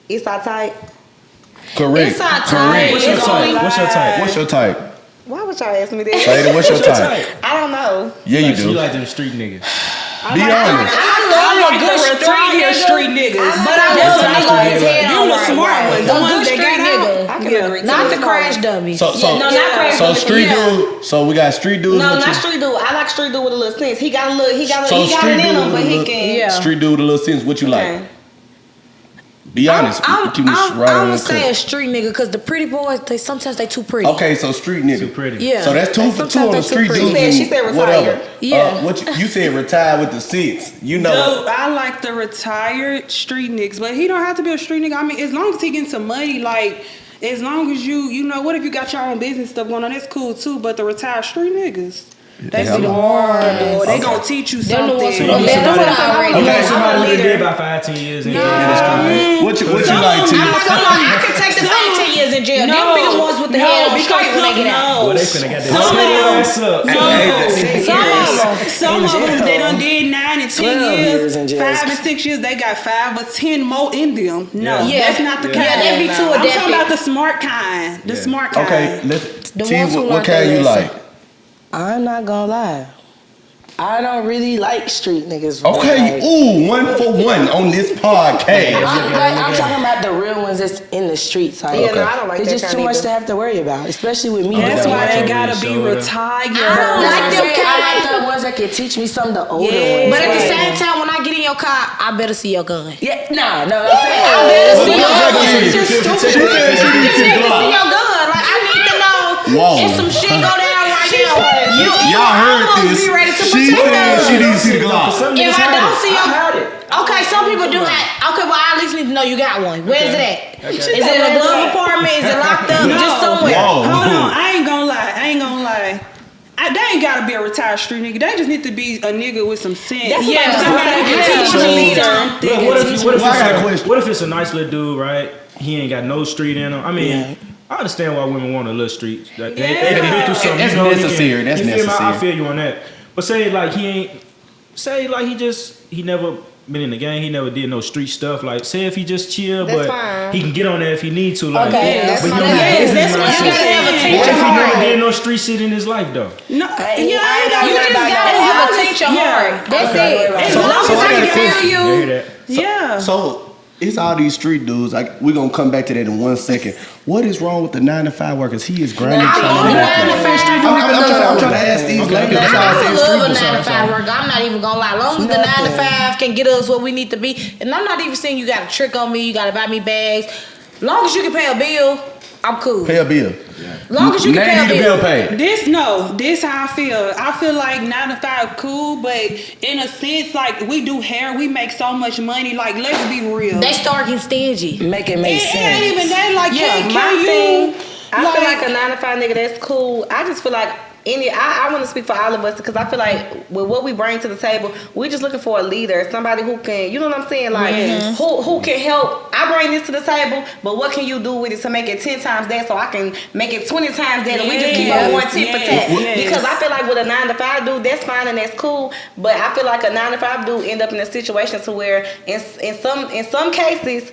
It's our type. Correct. It's our type. What's your type? What's your type? What's your type? Why would y'all ask me that? Say it. What's your type? I don't know. Yeah, you She do. like them street niggas. Be honest. I love a good street niggas. But I love a nigga with his head You on the right. smart ones. The A ones good that street got nigga. out. I can agree. Not the crash dummies. So not crazy. So street dude. So we got street dudes. No, with not you? street dude. I like street dude with a little sense. He got a little. He got So it street in dude him, with but a he little- can. Yeah. Street dude with a little sense. What you like? Okay. Be honest. Keep me I'm right on gonna the say cut. a street nigga because the pretty boys, sometimes they too pretty. Okay, so street nigga. Too pretty. Yeah. So that's 2 for 2 on the Sometimes they street too dudes. pretty. She said and retire. whatever. Yeah. What you said retire with the six. You know. No, I like the retired street niggas, but he don't have to be a street nigga. I mean, as long as he getting some money, like as long as you know, what if you got your own business stuff going on? That's cool too. But the retired street niggas, they Yeah, be the I'm- hard. They Okay. gonna teach you They're the something. ones who You are need better somebody- already. You Okay. need somebody who leader. did about 5-10 years in the What you like to? I could take the same 10 years in jail. Them be the ones with the head on straight when they get out. Boy, they finna got that Some of them- ass up. Some of them, they done did 9 and 10 years in years, jail. 5 and 6 years. They got 5 or 10 more in them. No, Yeah. that's not the kind. Yeah, they be too I'm adapted. talking about the smart kind. The smart kind. Okay, let's The T, ones who what learned kind their you lesson. like? I'm not gonna lie. I don't really like street niggas. Okay, Like, ooh, 1 for 1 on this podcast. I'm talking about the real ones that's in the streets. Like, Yeah, no, I don't like it's that just kind too much either. to have to worry about, especially with me. That's Yeah, why yeah, they gotta be shoulder. retired. I don't like them I like the ones that can teach me something. The older Yeah. ones. But at the Like, same time, when I get in your car, I better see your gun. yeah, nah, no. I better see your gun. She It's just said stupid. she I needs just to need to Glock. see your gun. Like I need to know Whoa. if some shit go down right now. You Y'all heard almost this. be ready to She protect said us. she needs to see the Glock. If I don't see your had it. okay, some people do have. Okay, well I at least need to know you got one. Where is it at? Is it in a glove compartment? Is it locked up? No. Just somewhere. Whoa. Hold on, I ain't gonna lie. They ain't gotta be a retired street nigga. They just need to be a nigga with some sense. That's what Yeah, I'm somebody saying. can Yeah. teach So- me Look, something. what if it's a nice little dude, right? He ain't got no street in him. I mean, I understand why women want a little street. Like, they done been through something. That's you know, necessary. That's you feel me? I necessary. feel you on that. But say like he ain't say like he never been in the game, he never did no street stuff. Like, say if he just chill, That's but fine. he can get on there if he need to. Like, Okay, but that's you fine. know, Yes, that's what what you gotta have a teacher What if he heart. never did no street shit in his life though? No, You just gotta have a teacher heart. That's it. As long as I I got a can question. feel You you. hear that? yeah. So it's all these street dudes. Like, we're gonna come back to that in 1 second. What is wrong with the 9-to-5 workers? He is grinding. I love a 9-to-5. I'm trying to ask these ladies. I love a 9-to-5 worker. I'm not even gonna lie. As long as the 9-to-5 can get us what we need to be, and I'm not even saying you got to trick on me, you got to buy me bags. Long as you can pay a bill, I'm cool. Pay a bill. Long as you can pay a bill. paid. This how I feel. I feel like 9-to-5 cool, but in a sense, like we do hair, we make so much money. Like, let's be real. They start getting stingy. Make it make It sense. ain't even that. Like, Yeah, My thing, I like- feel like a 9-to-5 nigga that's cool. I just feel like I want to speak for all of us because I feel like with what we bring to the table, we just looking for a leader, somebody who can, you know what I'm saying, like who can help. I bring this to the table, but what can you do with it to make it 10 times that so I can make it 20 times that, and we just keep on going tit for tat. Because I feel like with a 9-to-5 dude, that's fine and that's cool, but I feel like a 9-to-5 dude end up in a situation to where in some cases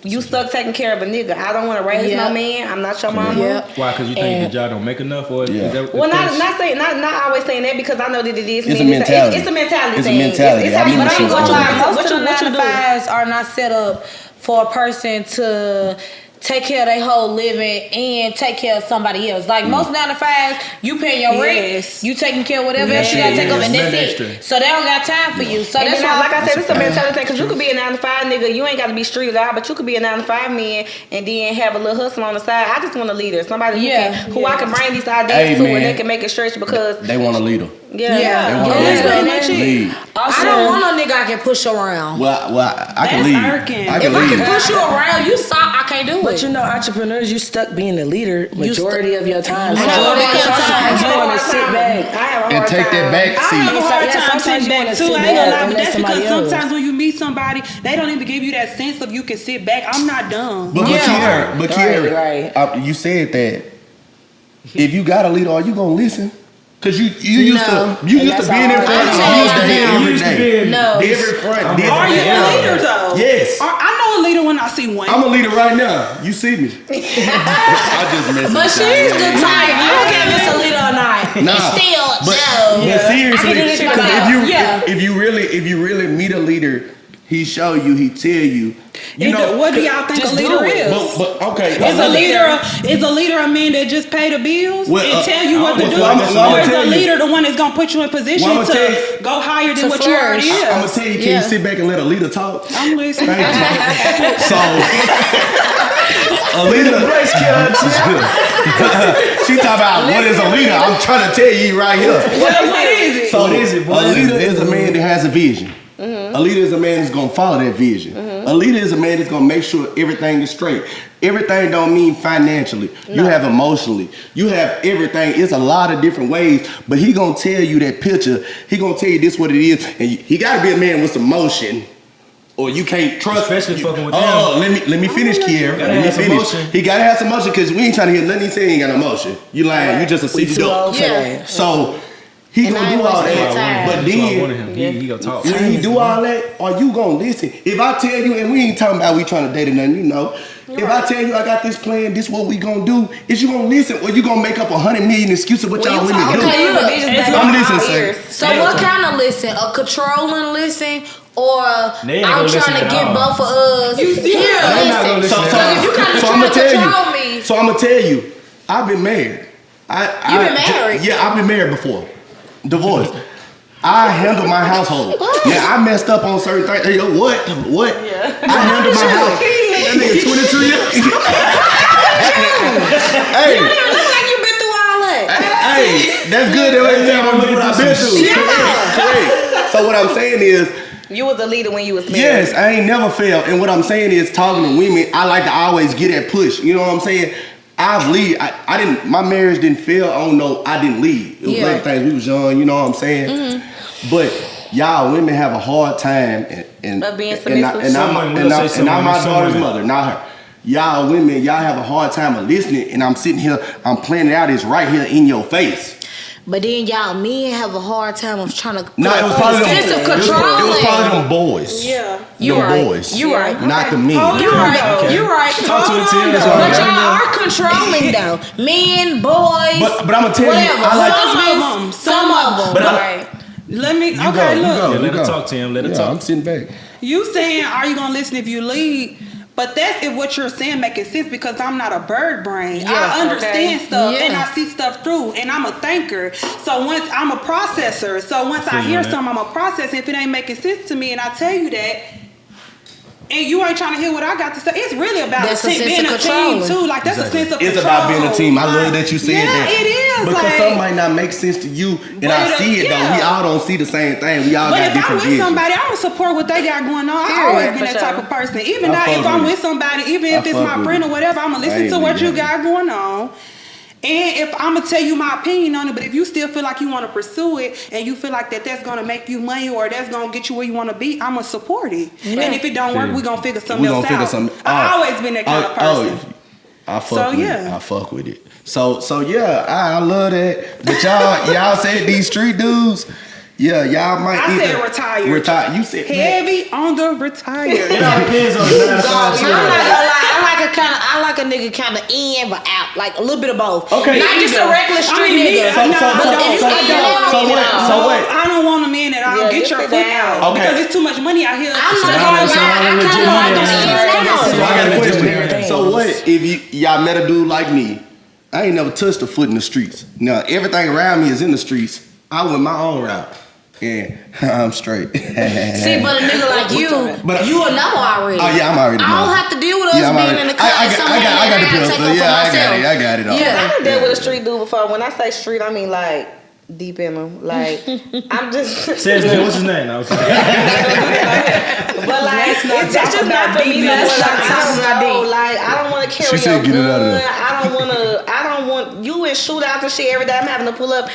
you stuck taking care of a nigga. I don't want to raise no man. I'm not your mama. Yep. Why? Because you think the job don't make enough, or is that Well, the case? not always saying that because I know that it is. It's a mentality. It's a mentality It's a thing. mentality. It's how I you mean, But I'm shit gonna is lie, different. most of the What you do? 9-to-5s are not set up for a person to take care of their whole living and take care of somebody else. Like most 9-to-5s, you paying your rent, you taking care of whatever else you gotta take over, and that's it. So they don't got time for you. So And that's then, why, like I said, it's a mentality thing because you could be a 9-to-5 nigga. You ain't got to be street out, but you could be a 9-to-5 man and then have a little hustle on the side. I just want a leader, somebody who I can bring these ideas to, and they can make it stretch because They want a leader. yeah. They want that's a pretty leader. much it. Lead. I don't want no nigga I can push around. Well, I can That's lead. irking. I If can I can lead. push you around, you saw I can't do But it. you know, entrepreneurs, you stuck being the leader majority of your time. Majority of your time. You want to sit back. I have a And hard take time. that back I have a seat. hard Yeah, time sometimes sitting you back wanna too. sit I ain't gonna back lie, and but let that's somebody because else. sometimes when you meet somebody, they don't even give you that sense of you can sit back. I'm not dumb. But Kiara, Right. You said that if you got a leader, are you gonna listen? Cause you used to being in front of every day. No. Every front. Are you a leader though? Yes. I know a leader when I see one. I'm a leader right now. You see me. I just messed But with she's y'all. the type. I don't care if it's a leader or not. Nah, It's still but no. seriously, I can do this because myself. if you really meet a leader, he show you, he tell you. You know, what do y'all think a just leader do it. is? But okay. Is a leader a man that just pay the bills Well, and tell you what to do, I'ma or is tell a you. leader the one that's gonna put you in position Well, I'ma tell to you. go higher than To what you already flourish. is? I'm gonna tell you, can you sit back and let a leader talk? I'm listening. Thank you. So, a leader. She talking about what is a leader? I'm trying to tell you right here. What is it? So, a leader is a man that has a vision. A leader is a man that's gonna follow that vision. A leader is a man that's gonna make sure everything is straight. Everything don't mean financially. You have emotionally. You have everything. It's a lot of different ways, but he gonna tell you that picture. He gonna tell you this what it is, and he gotta be a man with some motion. Or you can't trust. Especially fucking with them. Oh, let me finish, Kiara. Gotta Let me have some finish. motion. He gotta have some motion because we ain't trying to hear nothing he say. He ain't got no motion. You lying. You just a We city too old dog. for Yeah. that. So he And I gonna ain't do all wasting that. time. But So I then wanted him. He gonna talk. when he do all that, are you gonna listen? If I tell you, and we ain't talking about we trying to date or nothing, you know. If I tell you I got this plan, this what we gonna do, is you gonna listen or you gonna make up 100 million excuses what y'all women do? Okay, look. I'm listening, sir. So what kind of listen? A controlling listen, or They ain't I'm gonna listen trying to at get all. both of us here They not gonna listen? listen. Because if you kind of So trying I'ma to tell control you. me, So I'm gonna tell you, I've been married. You been married? Yeah, I've been married before. Divorced. I handle my household. Now I messed up on certain things. Hey, yo, what? I handle my house. That nigga 22 years. Hey, you don't look like you've been through all that. hey, that's good. That way I'm looking what I've been through. Correct. So what I'm saying is, You was a leader when you was married. yes, I ain't never failed. And what I'm saying is, talking to women, I like to always get that push. You know what I'm saying? I've lead. I didn't. My marriage didn't fail. I don't know. I didn't lead. It was Yeah. other things. We was young. You know what I'm saying? But y'all women have a hard time and Of being and submissive. Some women will say some I'm my women, some daughter's women. mother, not her. Y'all women, y'all have a hard time of listening, and I'm sitting here, I'm playing it out. It's right here in your face. But then y'all men have a hard time of trying to. No, it was probably them. Sense of It was controlling. probably them boys. Yeah. You Them right. boys. You right. Not the men. Okay. You right. You right. Talk to the team. That's But why y'all are controlling though. Men, boys. But I'm gonna tell you, whatever. I like. Some of them. But right. Let me. You Okay, go, you look. go. Yeah, let her talk to him. Let her talk. I'm sitting back. You saying, are you gonna listen if you lead? But that's if what you're saying making sense because I'm not a bird brain. I understand stuff and I see stuff through and I'm a thinker. So once I'm a processor. So once I hear something, I'm a processor. If it ain't making sense to me and I tell you that, and you ain't trying to hear what I got to say, it's really about being a team too. Like that's a sense of control. It's about being a team. I love that you said that. Yeah, it is. Because like, something might not make sense to you, and I see it though. We all don't see the same thing. We all but got if I'm different with visions. somebody, I'm gonna support what they got going on. I always been that type of person. Even I now, fuck if I'm with with somebody, even if it's fuck my with friend it. or whatever, I'm gonna listen I to ain't what with you that. got going on. And if I'm gonna tell you my opinion on it, but if you still feel like you want to pursue it and you feel like that's gonna make you money or that's gonna get you where you want to be, I'm gonna support it. And if it don't work, we gonna figure something else out. I always been that kind of person. I fuck with it. I fuck with it. So yeah, I love that. But y'all said these street dudes. Yeah, y'all might. I said retired. Retired. You said heavy on the retired. It all depends on the 9 to 5 I'm not gonna lie. I like a nigga kind of in but out, like a little bit of both. Okay, not just a regular street nigga. So wait. I don't want a man that I'll get your foot out because it's too much money out here. I'm not gonna lie. I got a question. So what if y'all met a dude like me? I ain't never touched a foot in the streets. Now everything around me is in the streets. I went my own route. Yeah, I'm straight. See, but a nigga like you will know already. Oh yeah, I'm already. I don't have to deal with us being in the car. I got the pills. Yeah, I got it all. Yeah, I dealt with a street dude before. When I say street, I mean like deep in them. Like I'm just. Says what's his name? But like it's just not for me. Like I don't want to carry a gun. I don't want you in shootouts and shit every day. I'm having to pull up.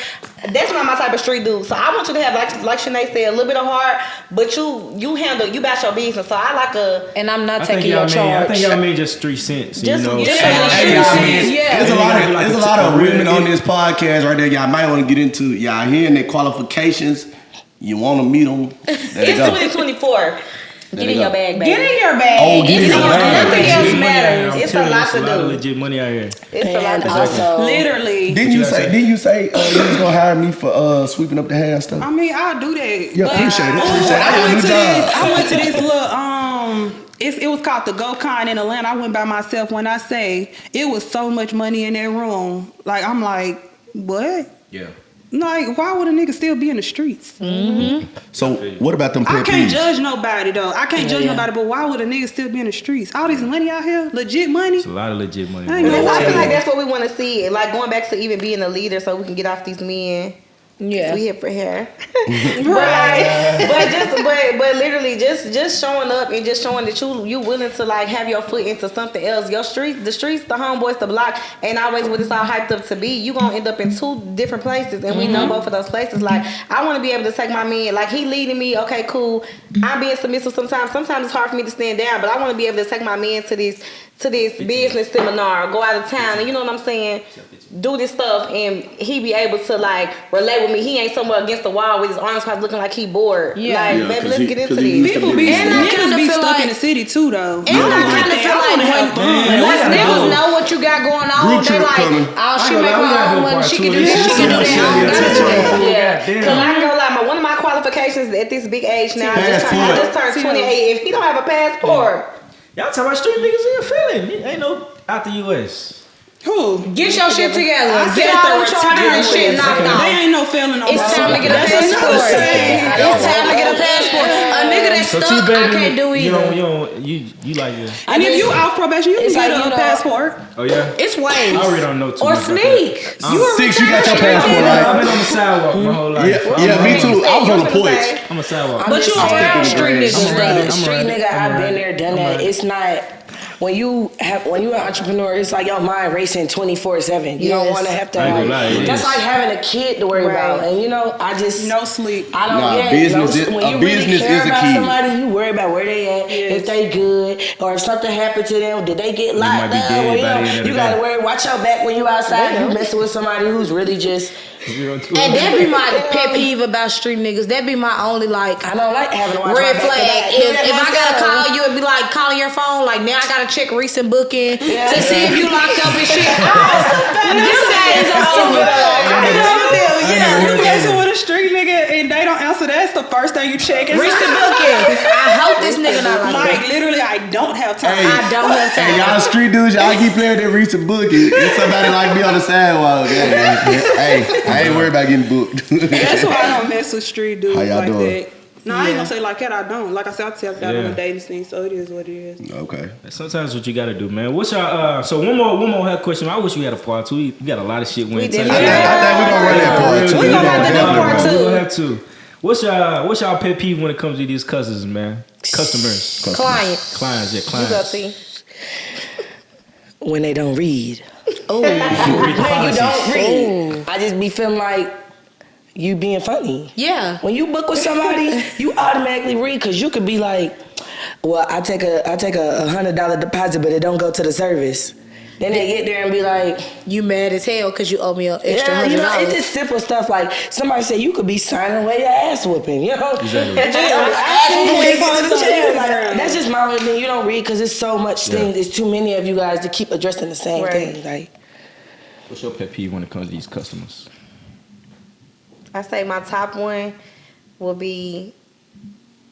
That's not my type of street dude. So I want you to have like Shanae said, a little bit of heart, but you handle you about your business. So I like and I'm not taking your charge. I think y'all mean just street sense. Just you know, street sense. Yeah. There's a lot of women on this podcast right there. Y'all might want to get into. Y'all hearing their qualifications. You want to meet them. it's 2024. Get in your bag, baby. Get in your bag. Oh, get in your bag. Nothing else matters. It's a lot to do. Legit money out here. It's a lot to do. Also, Literally. Didn't you say you was gonna hire me for sweeping up the hair and stuff? I mean, I'll do that. Yeah, appreciate it. I went to this little it was called the Go-Con in Atlanta. I went by myself. When I say it was so much money in that room, like I'm like, what? Yeah. Like, why would a nigga still be in the streets? Mm-hmm. So what about them pet I can't peeves? judge nobody though. I can't judge nobody, but why would a nigga still be in the streets? All this money out here, legit money. It's a lot of legit money. I ain't gonna I feel lie. like that's what we want to see. Like going back to even being a leader, so we can get off these men. Yeah, we here for hair. Right. but literally just showing up and just showing that you willing to like have your foot into something else. The streets, the homeboys, the block ain't always what it's all hyped up to be. You gonna end up in two different places, and we know both of those places. Like I want to be able to take my man. Like he leading me. Okay, cool. I'm being submissive sometimes. Sometimes it's hard for me to stand down, but I want to be able to take my man to this business seminar, go out of town, and you know what I'm saying, do this stuff, and he be able to like relate with me. He ain't somewhere against the wall with his arms crossed looking like he bored. Like, baby, let's get into this. People be stuck in the city too, though. And I kind of feel like once niggas know what you got going on, they like, oh, she make her own money, she can do this, she can do that. Cause I ain't gonna lie, one of my qualifications at this big age now, I just turned 28. If he don't have a passport. Y'all talking about street niggas in feeling. Ain't no out the U.S. Who? Get your shit together. Get all the charges and shit knocked off. They ain't no failing on. It's time to get a passport. It's time to get a passport. A nigga that's stuck, I can't do either. You like it. And if you off probation, you can get a passport. Oh yeah? It's ways. I already don't know too or much. sneak. Six, you got your passport, right? I've been on the sidewalk my whole life. Yeah, me too. I was on the porch. I'm a sidewalk. But you around street niggas. Street nigga, I've been there, done that. It's not. When you an entrepreneur, it's like your mind racing 24/7. You don't want to have to. That's like having a kid to worry about, and I just no sleep. I don't. Business when you really care about somebody, you worry about where they at, if they good, or if something happened to them, did they get locked up? You gotta worry. Watch your back when you outside. You messing with somebody who's really just And that be my pet peeve about street niggas. That be my only like. I don't like having to watch red my flag. back. If I gotta call you, it'd be like calling your phone. Like now I gotta check recent booking to see if you locked up and shit. This days are over. You messing with a street nigga and they don't answer. That's the first thing you check. Recent booking. I hope this nigga not like that. Literally, I don't have time. I don't have time. Hey, y'all street dudes, y'all keep playing that recent booking. If somebody like me on the sidewalk, hey, I ain't worried about getting booked. That's why I don't mess with street dudes How y'all like doing? that. No, I ain't gonna say like that. I don't. Like I said, I tell that on the dating scene, so it is what it is. Okay. Sometimes what you gotta do, man. What's your so one more health question. I wish we had a part 2. We got a lot of shit we ain't touched. I think we gonna run that part 2. We gonna have to do part 2. We gonna have to. What's y'all pet peeve when it comes to these customers, man? Customers. Clients, yeah, clients. You go see. When they don't read. Oh, read the When you policies. don't read. I just be feeling like you being funny. Yeah. When you book with somebody, you automatically read because you could be like, well, I take a $100 deposit, but it don't go to the service. Then they get there and be like, You mad as hell because you owe me an extra $100. you know, it's just simple stuff like somebody said you could be signing away your ass whooping, you know? Exactly. That's just my opinion. You don't read because it's so much things. It's too many of you guys to keep addressing the same thing. Like, what's your pet peeve when it comes to these customers? I say my top one will be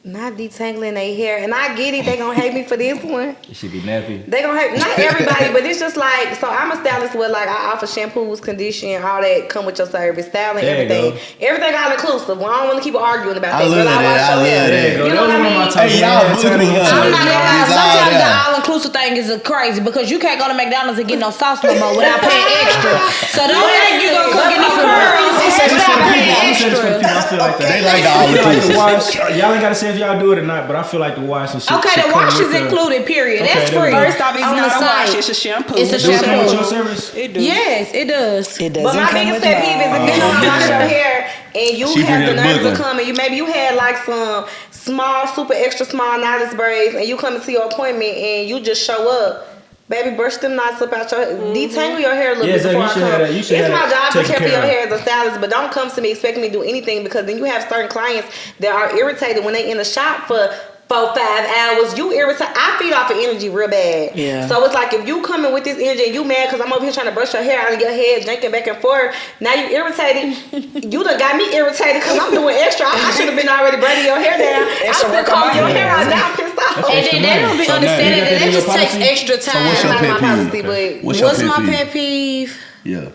not detangling their hair. And I get it, they gonna hate me for this one. It should be nappy. They gonna hate, not everybody, but it's just like, so I'm a stylist where like I offer shampoos, condition, all that come with your service, styling, There you everything. go. Everything all inclusive. Well, I don't want to keep arguing about I that. love Girl, that. wash your hair. There you go. You That know was what I one of my mean? top Hey, y'all booking me up. I'm not gonna lie. It's all Sometimes the that. all-inclusive thing is crazy because you can't go to McDonald's and get no sauce no more without paying extra. So don't think you gonna cook get no curries without paying extra. I feel like that. They like the I feel like the all-inclusive. wash. Y'all ain't gotta say if y'all do it or not, but I feel like the wash and shit. Okay, should the come wash with is the- included, period. Okay, That's there we free. go. First off, it's On not the a wash, side. it's a shampoo. It's a Do it come with your shampoo. service? It do. Yes, it does. it doesn't But my come biggest with pet peeve is if you know I wash your hair and you She have the forget nerve to booking. come and maybe you had like some small, super extra small knot braids and you come into your appointment and you just show up. Baby, brush them knots up out your hair. Detangle your hair a little Yeah, bit so before you I should come. have that. You should It's have my that job to taken care for care your of. hair as a stylist, but don't come to me expecting me to do anything because then you have certain clients that are irritated when they in the shop for 4-5 hours. You irritate. I feed off of energy real bad. Yeah. So it's like if you coming with this energy and you mad because I'm over here trying to brush your hair out and your head janking back and forth. Now you irritated. You done got me irritated because I'm doing extra. I should have been already braiding your hair down. I'm Extra still work on combing my your hair hair. out. Now I'm pissed off. And then they don't be So now, understanding you got that that in it your just takes policy? extra time. what's your Not in my pet peeve? policy, but What's your What's my peeve? pet peeve? Yeah.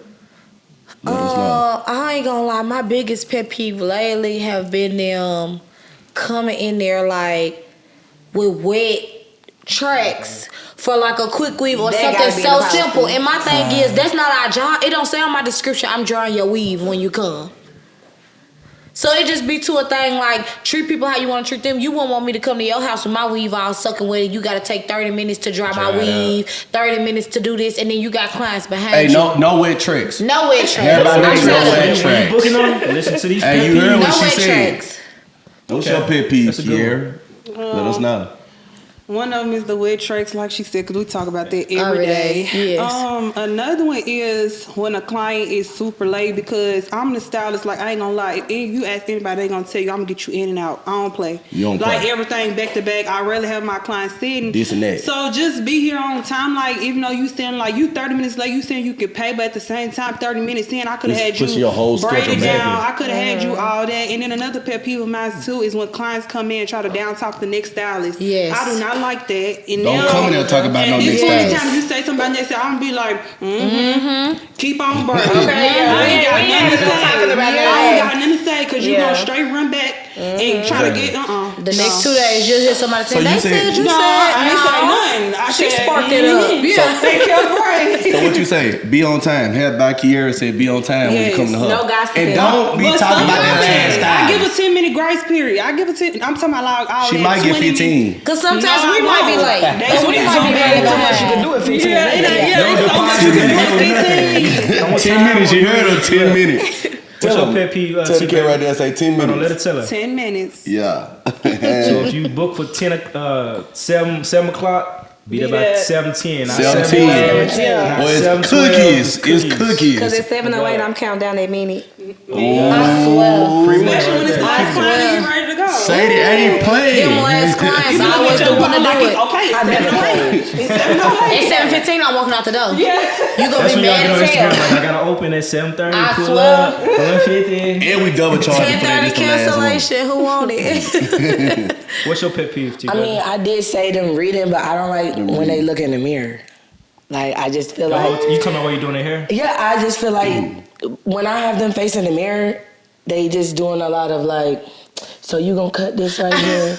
Let us know. I ain't gonna lie. My biggest pet peeve lately have been them coming in there like with wet tracks for like a quick weave or That something gotta be in so the policy. simple. And my thing is that's not our job. It don't say on my description I'm drawing your weave when you come. So it just be to a thing like treat people how you want to treat them. You won't want me to come to your house with my weave all sucking with it. You got to take 30 minutes to dry my Dry it weave, 30 minutes to do this, and then you got clients behind Hey, you. no wet tricks. No wet tracks. Everybody I'm knows no telling wet you. tracks. When you booking them, listen to these Hey, pet you heard peeves. what No she wet said. tracks. What's your pet peeve, That's a good Kiara? Let us know. One of them is the wet tracks, like she said, because we talk about that every Every day. day, yes. Another one is when a client is super late because I'm the stylist. Like, I ain't gonna lie. If you ask anybody, they gonna tell you I'm gonna get you in and out. I don't play. You don't like play. everything back to back. I rarely have my clients sitting. This and that. So just be here on time. Like, even though you saying like you 30 minutes late, you saying you could pay, but at the same time, 30 minutes in, I could have Just had push you your whole braided schedule down. back. I could have had you all that. And then another pet peeve of mine too is when clients come in and try to down talk the next stylist. Yes. I do not like that. And Don't now, come in there and talk about no and next this stylist. anytime you say something about next stylist, I'm gonna be like, keep on burning. Okay, yeah. I ain't got We nothing to ain't say. talking about I that. ain't got nothing to say because you Yeah. gonna straight run back and try to get The next 2 days, you'll hear somebody say, So you they said- said you No, said I ain't say no. nothing. I She said, sparked it up. Yeah. Take your brain. So what you say? Be on time. HairByKiara said be on time when you Yes. come to her. No gossiping. And don't be But talking about that last sometimes time. I give a 10-minute grace period. I give a 10. I'm talking about like all She that might get 20 15. Because sometimes No, we I might be won't. late. That's But what we it's might be gonna ready be. to much you can do it 15 Yeah, minutes. it's so much you can do in 15. 10 minutes. You heard her. 10 minutes. What's your pet peeve? Tell the kid right there. Say 10 Hold on, let her minutes. tell her. 10 minutes. Yeah. So if you book for 7 o'clock, be there about 7:10. not 7:10. not Well, it's 7:12, cookies. It's Because cookies. it's 7:08, I'm counting down that minute. I swear. Free money Especially when it's right last client and you ready to go. Sadie ain't playing. Them last clients, I always the one to do it. Okay, I never played. At 7:15, I'm walking out the door. Yeah. You gonna That's be when y'all mad get on as Instagram. hell. Like, I gotta open at 7:30. I Pull swear. up 150. And we double charging for that. 10:30 This the last one. cancellation. Who want it? What's your pet peeve, T? I mean, I did say them reading, but I don't like when they look in the mirror. Like, I just feel like... you talking about while you doing their hair? Yeah, I just feel like when I have them facing the mirror, they just doing a lot of like, so you gonna cut this right here?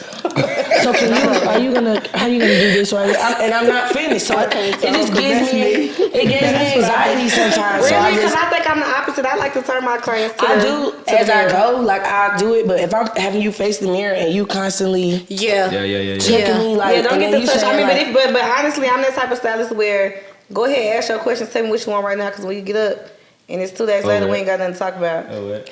So how you gonna do this right here? And I'm not finished. So it just gives me anxiety sometimes. So Really? Because I think I'm the opposite. I like to turn my clients to I the- do to as the I mirror. go, like I do it. But if I'm having you face the mirror and you constantly Yeah. checking me, like, Yeah, don't and get then the you touch. saying, I mean, but honestly, I'm that type of stylist where go ahead, ask your questions, tell me what you want right now, because when you get up and it's 2 days later, we ain't got nothing to talk about.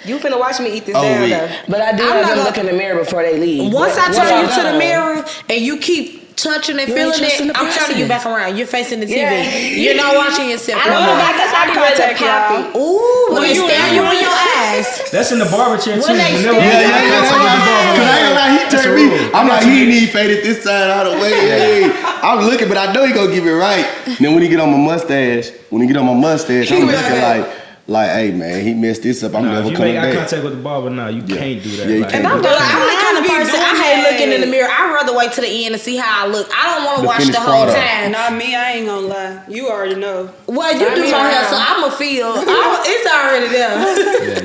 You finna watch me eat this down, though. But I do I'm have not them gonna- look in the mirror before they leave. Once I But turn you once to the go- mirror and you keep touching and You ain't feeling trusting it, the I'm turning you process. back around. You're facing the TV. Yeah. You're not watching yourself. I don't know about this. I be ready to pop it. Ooh, when they you stare in you the in your eyes. That's in the barber chair too. When they Whenever stare you you got in your contact with the barber, Cause I ain't gonna lie, he That's a turned me. rule. I'm like, he ain't faded this side out of the way. Hey, I'm looking, but I know he gonna give it right. Then when he get on my mustache, I'm looking like, hey man, he messed this up. I'm Nah, never if you coming make eye back. contact with the barber, you can't do that. Yeah, you Like, can't I'm do the that. kind of be person, I doing hate that. looking in the mirror. I'd rather wait to the end to see how I look. I don't want to The watch finished the whole product. time. Not me, I ain't gonna lie. You already know. Well, you do my hair, so I'ma feel. It's already there.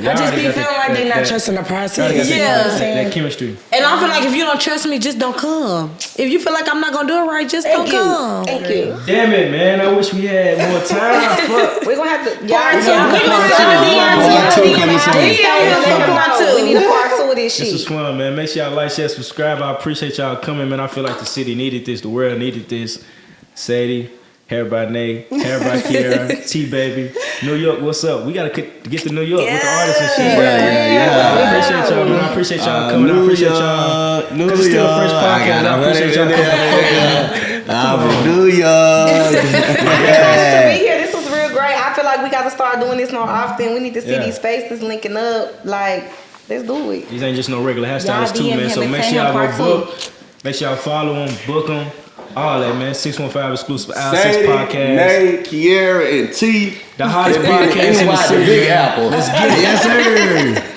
yeah, I just be feeling like they not trusting the process. Yeah. that chemistry. And I feel like if you don't trust me, just don't come. If you feel like I'm not gonna do it right, just don't come. Thank you. Damn it, man! I wish we had more time. Fuck. We're gonna have to. We need a part 2 of this This was shit. fun, man. Make sure y'all like, share, subscribe. I appreciate y'all coming, man. I feel like the city needed this, the world needed this. Sadie, Hair by Naye, HairByKiara, Tebaby, New York. What's up? We gotta get to New York with the artists and shit. I appreciate y'all, man. I appreciate y'all coming. I appreciate y'all. Cause it's still a fresh podcast. I appreciate y'all coming. New York. To be here, this was real great. I feel like we got to start doing this more often. We need to see Yeah. these faces linking up. Like, let's do it. These ain't just no regular hairstylists too, DM man. him So and make tell sure him y'all part go book. Make sure y'all follow them, book them, all that, man. 615 exclusive Al 6 Sadie, podcast. Naye, Kiara, and T. The hottest podcast in the NY, city. the Big man. Apple. Let's get it. Yes, sir.